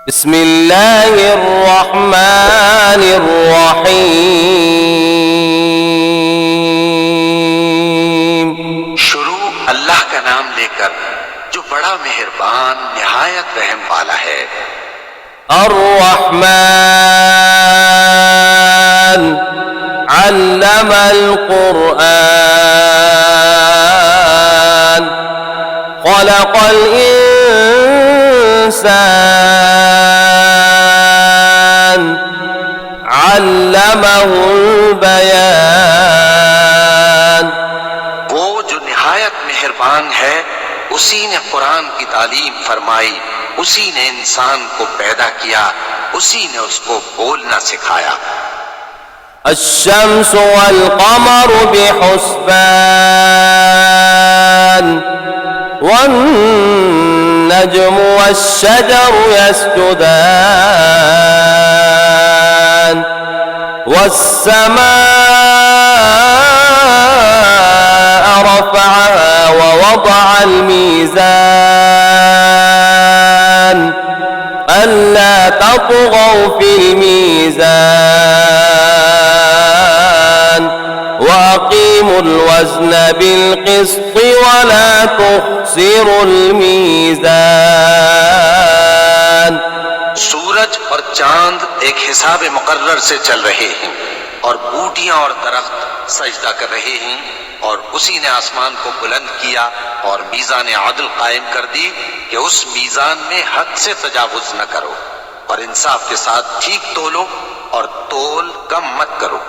बिस्मिल्लाहिर्रहमानिर्रहीम। शुरू अल्लाह का नाम लेकर जो बड़ा मेहरबान निहायत रहम वाला है। अर्रहमान अल्लमल कुरआन खलक़ल इंसान अल्लमहुल बयान। वो जो निहायत मेहरबान है, उसी ने कुरान की तालीम फरमाई, उसी ने इंसान को पैदा किया, उसी ने उसको बोलना सिखाया। अश्शम्सु वल क़मरु बिहुस्बान वन नज्मु वश्शजरु यस्जुदान वस्समाअ रफ़अहा ववضअल मीज़ान अल्ला तत्ग़ौ फ़िल मीज़ान वअक़ीमुल वज़्न बिल-क़िस्ति वला तुख़्सिरुल मीज़ान। सूरज और चांद एक हिसाब मुकर्रर से चल रहे हैं और बूटियां और दरख्त सजदा कर रहे हैं, और उसी ने आसमान को बुलंद किया और मीज़ान आदल कायम कर दी कि उस मीज़ान में हद से तजावुज न करो और इंसाफ के साथ ठीक तोलो और तोल कम मत करो।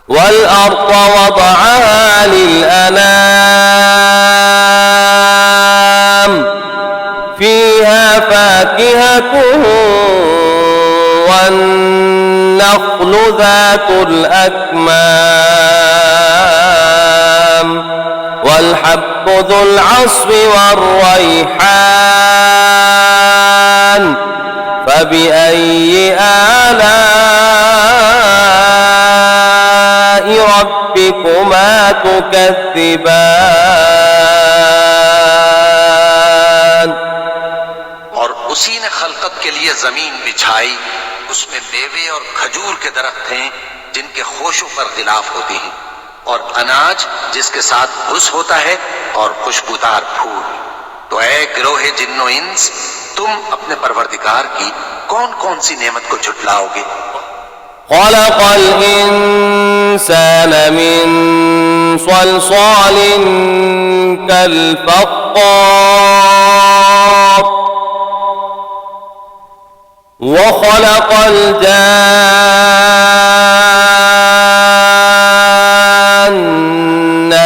वल अर्ज़ वदअहा लिल-अनाम फ़ीहा फ़ाकिहतुन वन्नख़्लु ज़ातुल अक्माम वल्हब्बु ज़ुल अस्फ़ि वर्रैहान फ़बिअय्यि आलाइ रब्बिकुमा तुकज़्ज़िबान। और उसी ने खलकत के लिए जमीन बिछाई, उसमें मेवे और खजूर के दरख्त हैं जिनके खोशों पर गिलाफ होते हैं, और अनाज जिसके साथ भुस होता है और खुशबूदार फूल। तो ऐ गिरोहे जिन्नो इंस, तुम अपने परवरदिगार की कौन कौन सी नेमत को झुटलाओगे। खलक़ल इंसान मिन सलसालिन कल फ़ख़्ख़ार व खलक़ल जान्न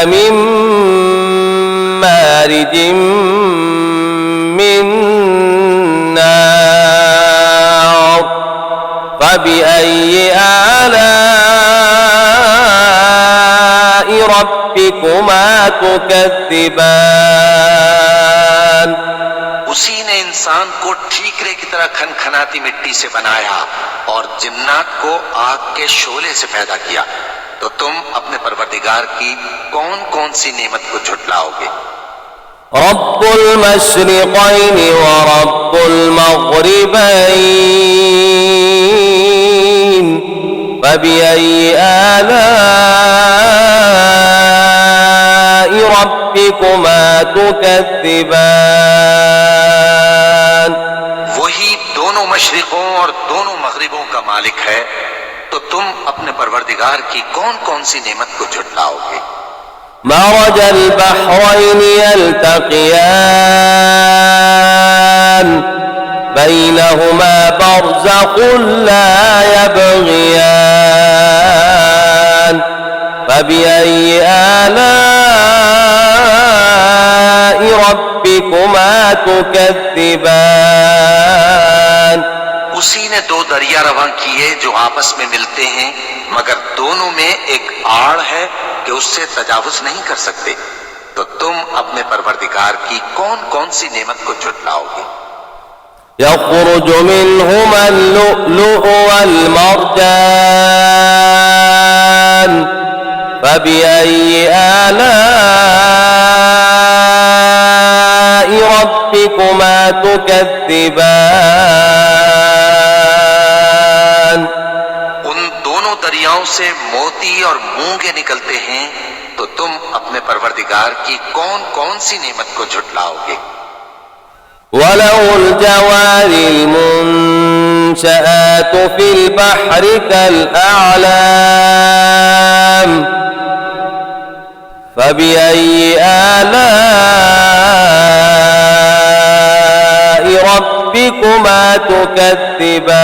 मिन मारिजिम मिन नार फ़बिअय्यि आलाइ रब्बिकुमा तुकज़्ज़िबान। उसी ने इंसान को ठीकरे की तरह खनखनाती मिट्टी से बनाया और जिन्नात को आग के शोले से पैदा किया। तो तुम अपने परवरदिगार की कौन कौन सी नेमत को झुटलाओगे। रब्बुल मशरिक़ैनि व रब्बुल मग़रिबैन फ़बिअय्यि आलाइ रब्बिकुमा तुकज़्ज़िबान। वही दोनों मशरिकों और दोनों मगरिबों का मालिक है, तो तुम अपने परवरदिगार की कौन कौन सी नेमत को झुटलाओगे। मरजल बहरैनि यल्तक़ियान बैनहुमा बरज़ख़ुन ला यबग़ियान फ़बिअय्यि आलाइ रब्बिकुमा तुकज़्ज़िबान। उसी ने दो दरिया रवां किए जो आपस में मिलते हैं, मगर दोनों में एक आड़ है कि उससे तजावुज नहीं कर सकते। तो तुम अपने परवरदिगार की कौन कौन सी नेमत को झुटलाओगे। यख़रुजु मिन्हुमल लुअ्लुअु वल मरजान फ़बिअय्यि आलाइ रब्बिकुमा تكذبان उन दोनों दरियाओं से मोती और मूंगे निकलते हैं, तो तुम अपने परवरदिगार की कौन कौन सी नेमत को झुटलाओगे। وله الجوار المنشآت في البحر كالأعلام فبأي آلاء ربكما تكذبان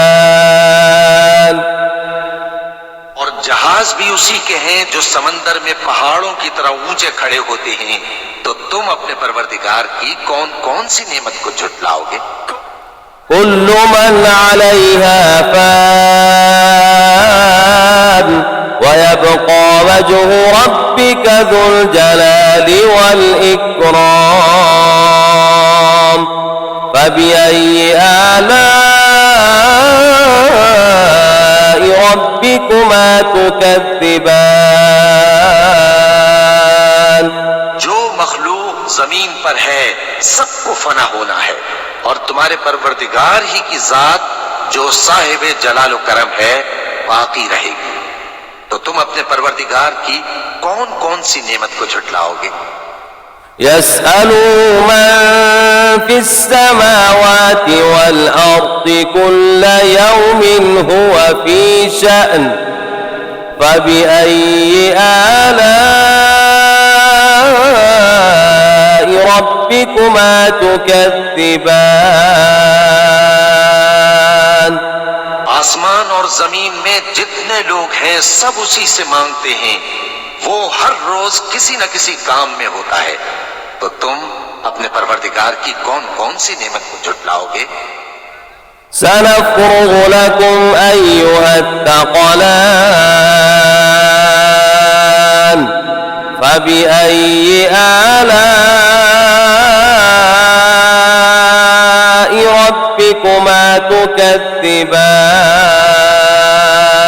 और जहाज भी उसी के हैं जो समंदर में पहाड़ों की तरह ऊंचे खड़े होते हैं, तो तुम अपने परवरदिगार की कौन कौन सी नेमत को झुटलाओगे। كل من عليها فان ويبقى وجه ربك ذو الجلال والإكرام فبأي آلاء ربكما تكذبان जो मखलूक जमीन पर है सबको फना होना है, और तुम्हारे परवरदिगार ही की जात जो साहिब जलाल करम है बाकी रहेगी। तो तुम अपने परवरदिगार की कौन कौन सी नेमत को झुटलाओगे। يسأله من في السماوات والأرض كل يوم هو في شأن فبأي آلاء ربكما تكذبان आसमान और जमीन में जितने लोग हैं सब उसी से मांगते हैं, वो हर रोज किसी न किसी काम में होता है। तो तुम अपने परवरदिगार की कौन कौन सी नेमत को झुटलाओगे। سنفرغ لكم أيها الثقلان فبأي آلاء ربكما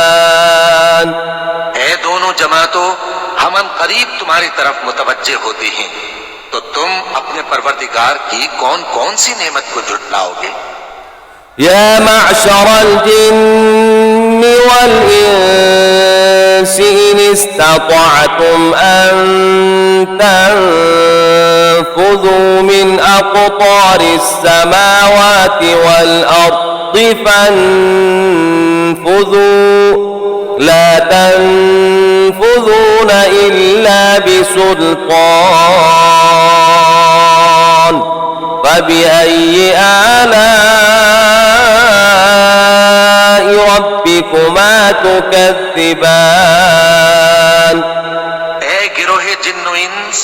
تكذبان ऐ दोनों जमातों, हम करीब तुम्हारी तरफ मुतवज्जे होते हैं, तो तुम अपने परवरदिगार की कौन कौन सी नेमत को झुटलाओगे। يا معشر الجن والإنس إن استطعتم أن تنفذوا من أقطار السماوات والأرض فانفذوا لا تنفذون إلا بسلطان فبأي آلاء ربكما تكذبان ऐ गिरोहे जिन्नो इंस,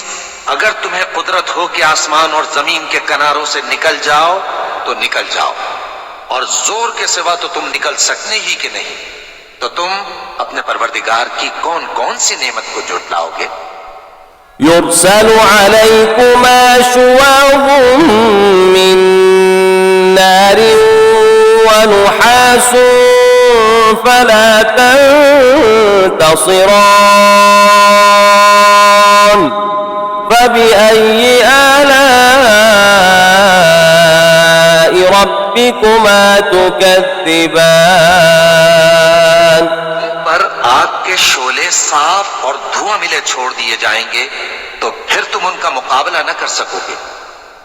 अगर तुम्हें कुदरत हो कि आसमान और जमीन के किनारों से निकल जाओ तो निकल जाओ, और जोर के सिवा तो तुम निकल सकने ही कि नहीं। तो तुम अपने परवरदिगार की कौन कौन सी नेमत को झुटलाओगे। يرسل عليكما شواظ من نار ونحاس فلا تنتصران فبأي آلاء ربكما تكذبان पर आग के शोले साफ और धुआं मिले छोड़ दिए जाएंगे, तो फिर तुम उनका मुकाबला न कर सकोगे।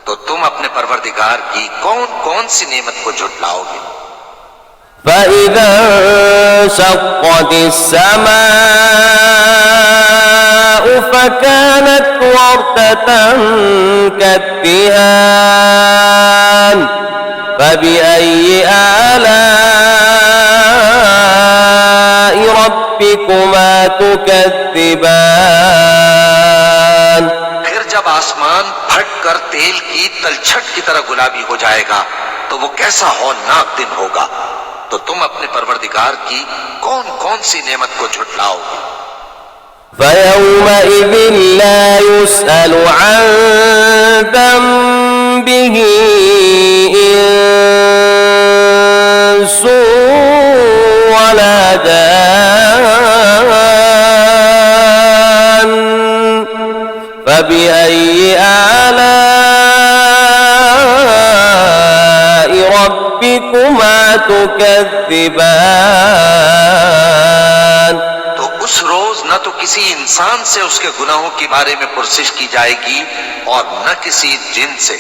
तो तुम अपने परवरदिगार की कौन कौन सी नेमत को झुटलाओगे। فإذا انشقت السماء فكانت وردة كالدهان فبأي آلاء ربكما تكذبان फिर जब आसमान फट कर तेल की तलछट की तरह गुलाबी हो जाएगा, तो वो कैसा हौलनाक दिन होगा। तो तुम अपने परवरदिगार की कौन कौन सी नेमत को झुटलाओगे। فيومئذ لا يسأل عن ذنبه إنس ولا جان فبأي آلاء تكذبان तो उस रोज न तो किसी इंसान से उसके गुनाहों के बारे में पुरसिश की जाएगी और न किसी जिन से।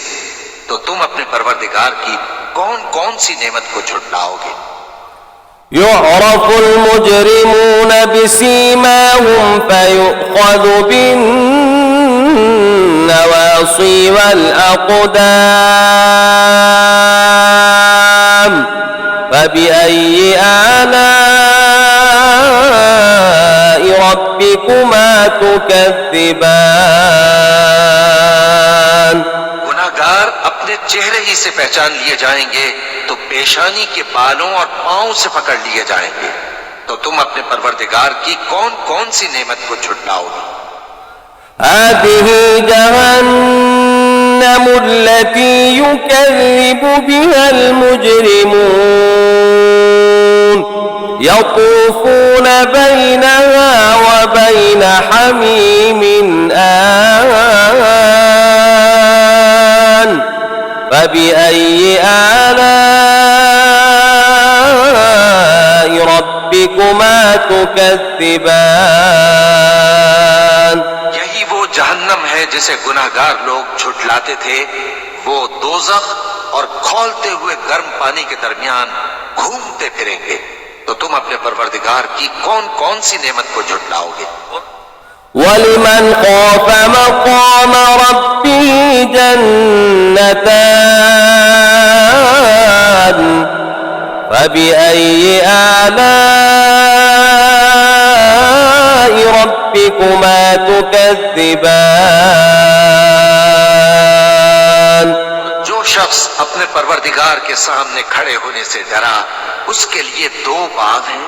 तो तुम अपने परवरदिगार की कौन कौन सी नेमत को झुटलाओगे। يعرف المجرمون بسيماهم فيؤخذ بالنواصي والأقدام فبأي آلاء ربكما تكذبان गुनाहगार अपने चेहरे ही से पहचान लिए जाएंगे तो पेशानी के बालों और पांव से पकड़ लिए जाएंगे। तो तुम अपने परवरदिगार की कौन कौन सी नेमत को झुटलाओगे। هذه جهنم التي يكذب بها المجرمون يطوفون بينها وبين حميم آن فبأي آلاء ربكما تكذبان यही वो जहन्नम है जिसे गुनाहगार लोग झुटलाते थे। वो दोज़ख और खौलते हुए गर्म पानी के दरमियान घूमते फिरेंगे। तो तुम अपने परवरदिगार की कौन कौन सी नेमत को झुटलाओगे। ولمن خاف مقام ربه جنتان فبأي آلاء ربكما تكذبان जो शख्स अपने परवरदिगार के सामने खड़े होने से डरा उसके लिए दो बाग हैं।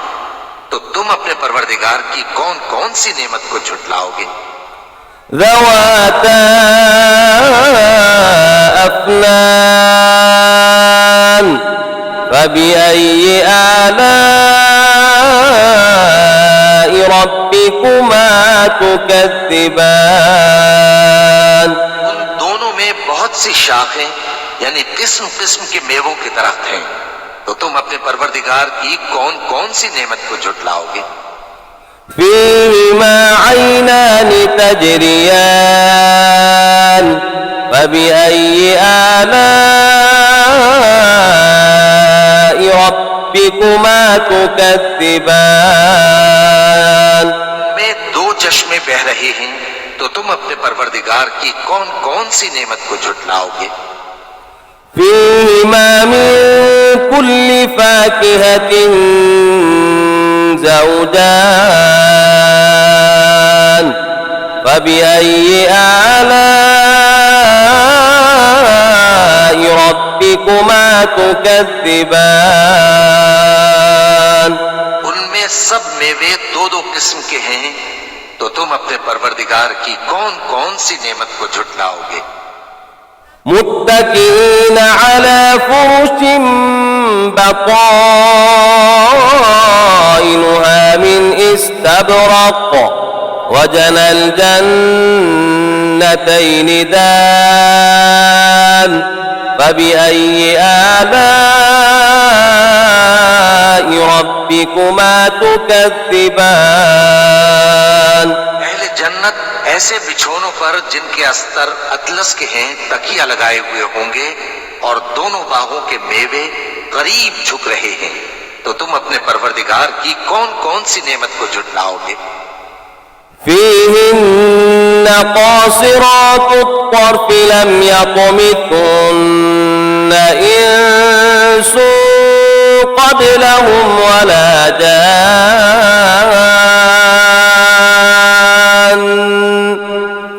तो तुम अपने परवरदिगार की कौन कौन सी नेमत को झुटलाओगे। ذواتا أفنان فبأي آلاء ربكما تكذبان उन दोनों में बहुत सी शाखें यानी किस्म किस्म के मेवों के दरख्त हैं। तो तुम अपने परवरदिगार की कौन कौन सी नेमत को झुटलाओगे। فيهما عينان تجريان فبأي آلاء ربكما تكذبان में दो चश्मे बह रहे हैं। तो तुम अपने परवरदिगार की कौन कौन सी नेमत को झुटलाओगे। فيهما من كل فاكهة زوجان فبأي آلاء ربكما تكذبان उनमें सब मेवे दो दो किस्म के हैं। तो तुम अपने परवरदिगार की कौन कौन सी नेमत को झुटलाओगे। متكئين على فرش بطائنها من استبرق وجنى الجنتين دان فبأي آلاء ربكما تكذبان अहले जन्नत ऐसे बिछोनों पर जिनके अस्तर अतलस के हैं तकिया लगाए हुए होंगे और दोनों बागों के मेवे करीब झुक रहे हैं। तो तुम अपने परवरदिगार की कौन कौन सी नेमत को झुटलाओगे। فيهن قاصرات الطرف لم يطمثهن إنس قبلهم ولا جان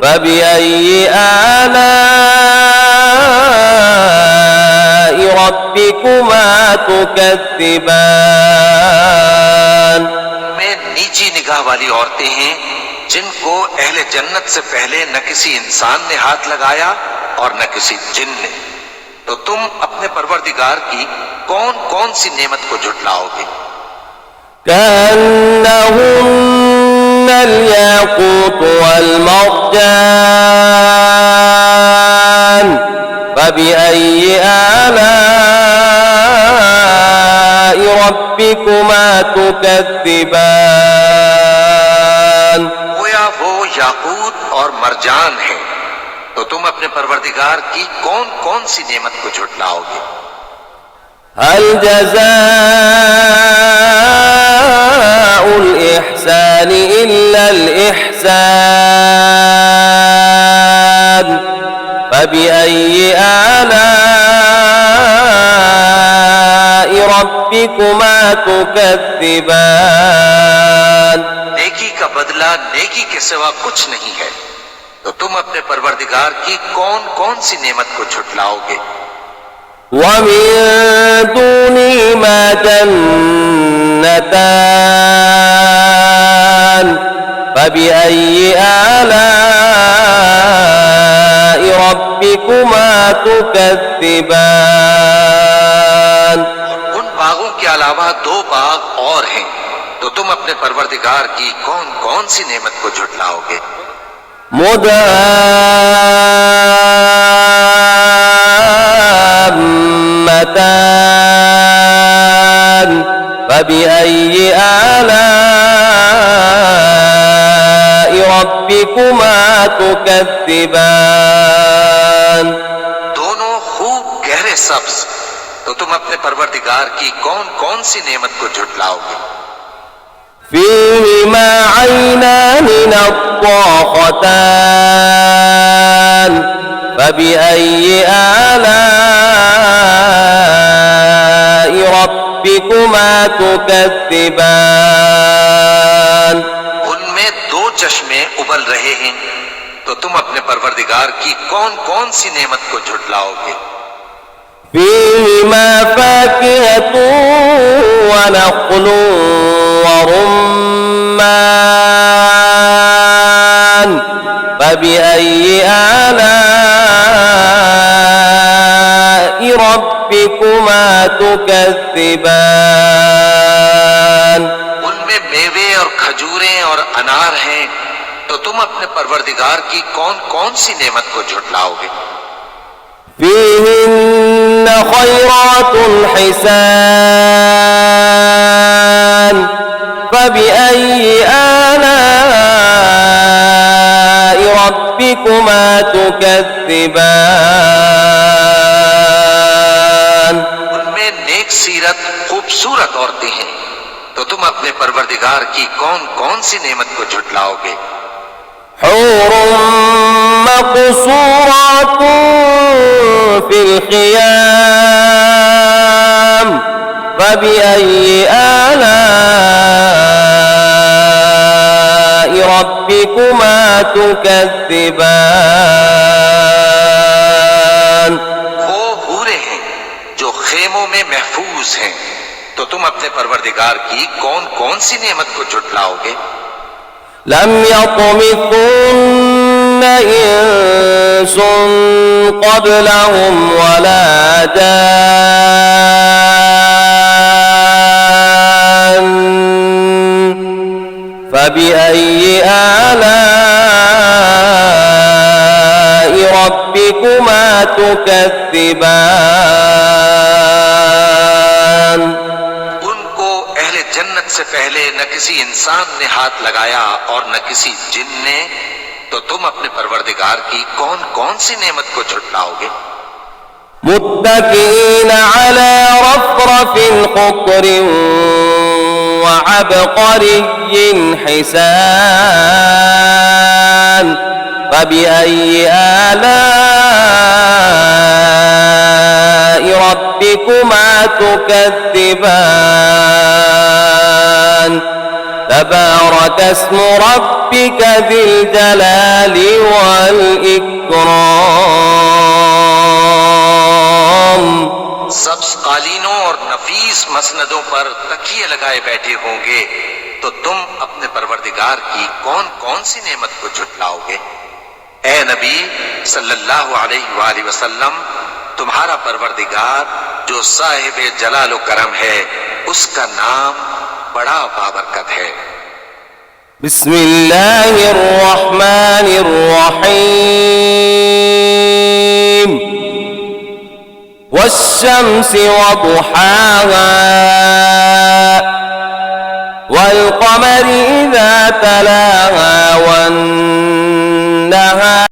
فبأي آلاء ربكما تكذبان में नीची निगाह वाली औरतें हैं जिनको अहले जन्नत से पहले न किसी इंसान ने हाथ लगाया और न किसी जिन ने। तो तुम अपने परवरदिगार की कौन कौन सी नेमत को झुटलाओगे। كأنهن الياقوت والمرجان فبأي آلاء ربكما تكذبان गोया वो याकूत और मरजान है, तो तुम अपने परवरदिगार की कौन कौन सी नेमत को झुटलाओगे। هل جزاء الإحسان إلا الإحسان فبأي آلاء ربكما تكذبان नेकी का बदला नेकी के सिवा कुछ नहीं है, तो तुम अपने परवरदिगार की कौन कौन सी नेमत को झुटलाओगे। ومن دونهما جنتان فبأي آلاء ربكما تكذبان उन बागों के अलावा दो बाग और हैं, तो तुम अपने परवरदिगार की कौन कौन सी नेमत को झुटलाओगे। مدهامتان فبأي آلاء ربكما تكذبان दोनों खूब गहरे सब्ज, तो तुम अपने परवरदिगार की कौन कौन सी नेमत को झुटलाओगे। فيهما عينان نضاختان فبأي آلاء ربكما تكذبان उनमें दो चश्मे उबल रहे हैं, तो तुम अपने परवरदिगार की कौन कौन सी नेमत को झुटलाओगे। فيهما فاكهة ونخل ورمان فبأي آلاء ربكما تكذبان उनमें मेवे और खजूरें और अनार हैं, तो तुम अपने परवरदिगार की कौन कौन सी नेमत को झुटलाओगे। فيهن خيرات حسان فبأي آلاء ربكما تكذبان उनमें नेक सीरत खूबसूरत औरतें हैं, तो तुम अपने परवरदिगार की कौन कौन सी नेमत को झुटलाओगे। حور مقصورات في الخيام فبأي آلاء ربكما تكذبان वो हूरें हैं जो खेमों में महफूज हैं, तो तुम अपने परवरदिगार की कौन कौन सी नेमत को झुटलाओगे। لم يطمثن إنس قبلهم ولا جان فبأي آلاء ربكما تكذبان उनको अहले जन्नत से पहले न किसी इंसान ने हाथ लगाया और न किसी जिन ने, तो तुम अपने परवरदिगार की कौन कौन सी नेमत को झुटलाओगे। متكئين على رفرف خضر وعبقري حسان فبأي آلاء ربكما تكذبان تبارك اسم ربك ذي الجلال والإكرام सब्ज कालीनों और नफीस मसनदों पर तकिए लगाए बैठे होंगे, तो तुम अपने परवरदिगार की कौन कौन सी नेमत को झुटलाओगे। ए नबी सल्लल्लाहु अलैहि वसल्लम, तुम्हारा परवरदिगार जो साहिब जलाल व करम है, उसका नाम बड़ा बाबरकत है। बिस्मिल्लाहिर्रहमानिर्रहीम वश्शम्सि वदुहाहा تلا